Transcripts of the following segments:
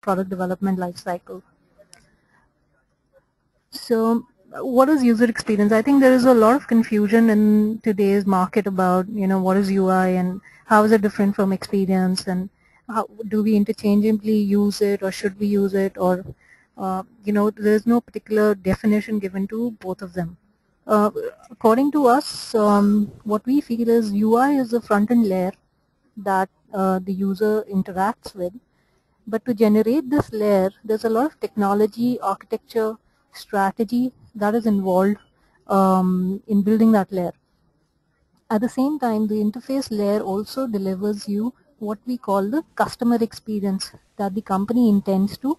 product development life cycle. So what is user experience? I think there is a lot of confusion in today's market about, what is UI and how is it different from experience, and how do we interchangeably use it, or should we use it, or there is no particular definition given to both of them. Uh, According to us, what we feel is UI is the front-end layer that the user interacts with. But to generate this layer, there's a lot of technology, architecture, strategy that is involved in building that layer. At the same time, the interface layer also delivers you what we call the customer experience that the company intends to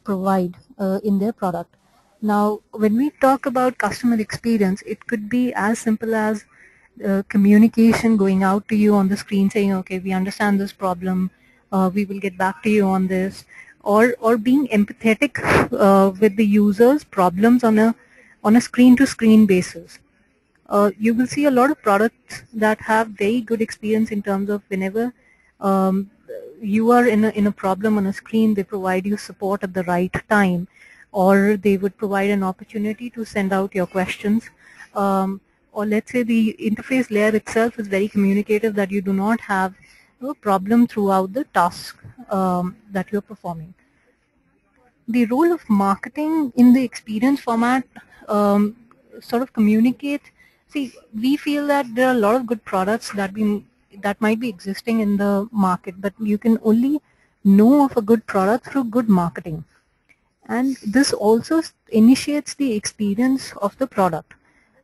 provide in their product. Now, when we talk about customer experience, it could be as simple as communication going out to you on the screen saying, okay, we understand this problem, we will get back to you on this, or being empathetic with the user's problems on a screen-to-screen basis. You will see a lot of products that have very good experience in terms of whenever you are in a problem on a screen, they provide you support at the right time, or they would provide an opportunity to send out your questions. Or let's say the interface layer itself is very communicative, that you do not have a problem throughout the task that you're performing. The role of marketing in the experience format sort of communicate. See, we feel that there are a lot of good products that might be existing in the market, but you can only know of a good product through good marketing. And this also initiates the experience of the product.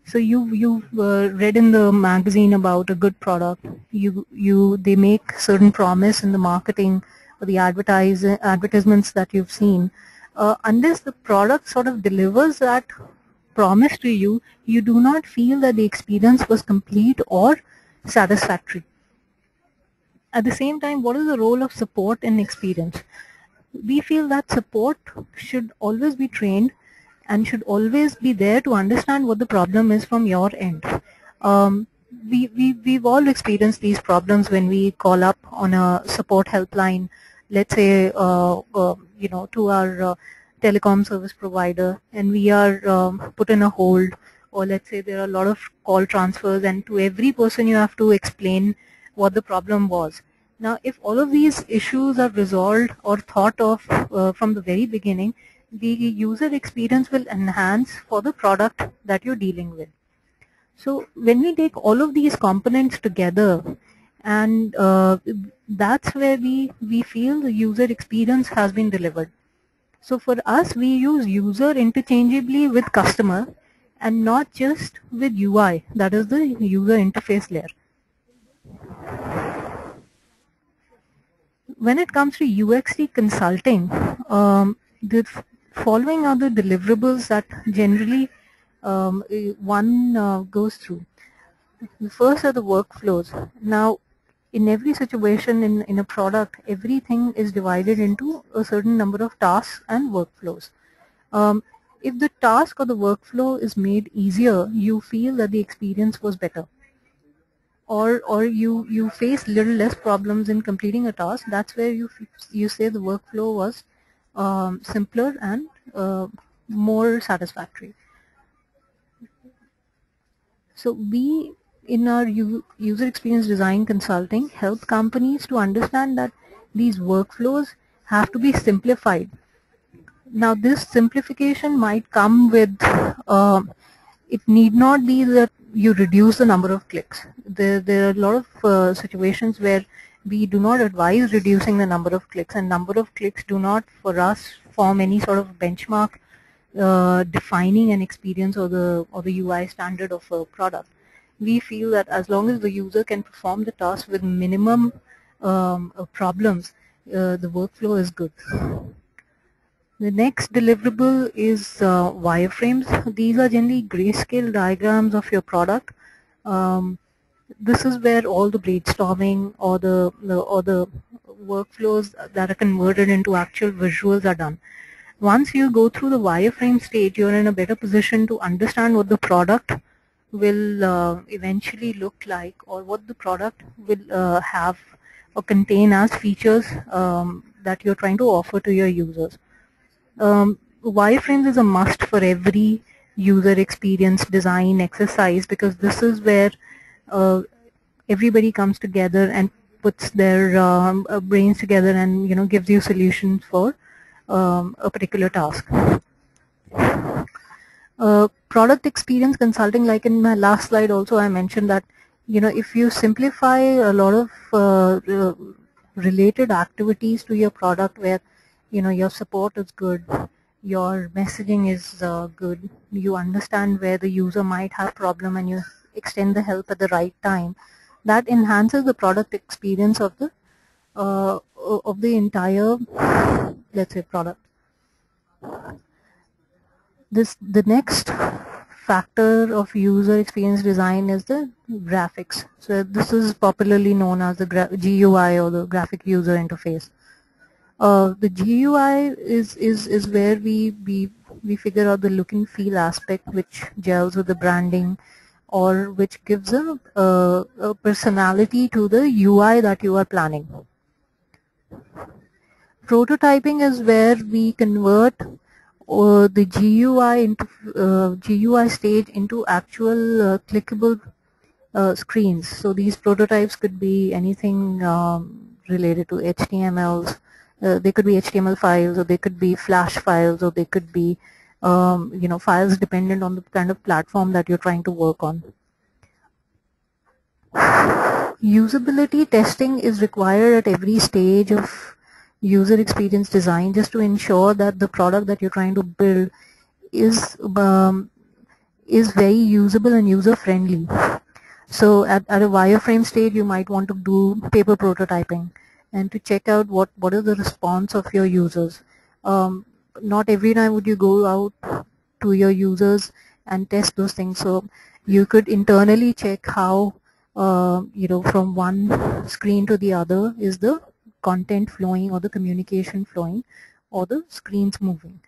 So you've read in the magazine about a good product. They make certain promise in the marketing or the advertisements that you've seen. Unless the product sort of delivers that promise to you, you do not feel that the experience was complete or satisfactory. At the same time, what is the role of support in experience? We feel that support should always be trained and should always be there to understand what the problem is from your end. We've all experienced these problems when we call up on a support helpline, let's say, to our telecom service provider, and we are put in a hold, or let's say there are a lot of call transfers, and to every person you have to explain what the problem was. Now, if all of these issues are resolved or thought of from the very beginning, the user experience will enhance for the product that you're dealing with. So when we take all of these components together, and that's where we feel the user experience has been delivered. So for us, we use user interchangeably with customer and not just with UI, that is the user interface layer. When it comes to UXD consulting, the following are the deliverables that generally one goes through. The first are the workflows. Now, in every situation in a product, everything is divided into a certain number of tasks and workflows. If the task or the workflow is made easier, you feel that the experience was better. Or you face little less problems in completing a task. That's where you say the workflow was simpler and more satisfactory. So we, in our user experience design consulting, help companies to understand that these workflows have to be simplified. Now, this simplification might come with, it need not be that you reduce the number of clicks. There are a lot of situations where we do not advise reducing the number of clicks, and number of clicks do not, for us, form any sort of benchmark defining an experience or the UI standard of a product. We feel that as long as the user can perform the task with minimum problems, the workflow is good. The next deliverable is wireframes. These are generally grayscale diagrams of your product. This is where all the brainstorming or the workflows that are converted into actual visuals are done. Once you go through the wireframe stage, you're in a better position to understand what the product will eventually look like, or what the product will have or contain as features that you're trying to offer to your users. Wireframes is a must for every user experience design exercise, because this is where everybody comes together and puts their brains together and gives you solutions for a particular task. Product experience consulting, like in my last slide also I mentioned that if you simplify a lot of related activities to your product, where your support is good, your messaging is good, you understand where the user might have problem and you extend the help at the right time, that enhances the product experience of the entire, let's say, product. The next factor of user experience design is the graphics. So this is popularly known as the GUI, or the graphic user interface. The GUI is where we figure out the look and feel aspect, which gels with the branding, or which gives a personality to the UI that you are planning. Prototyping is where we convert the GUI stage into actual clickable screens. So these prototypes could be anything related to HTMLs. They could be HTML files, or they could be Flash files, or they could be files dependent on the kind of platform that you're trying to work on. Usability testing is required at every stage of user experience design, just to ensure that the product that you're trying to build is very usable and user friendly. So at a wireframe stage, you might want to do paper prototyping and to check out what is the response of your users. Not every time would you go out to your users and test those things. So you could internally check how from one screen to the other, is the content flowing or the communication flowing or the screens moving.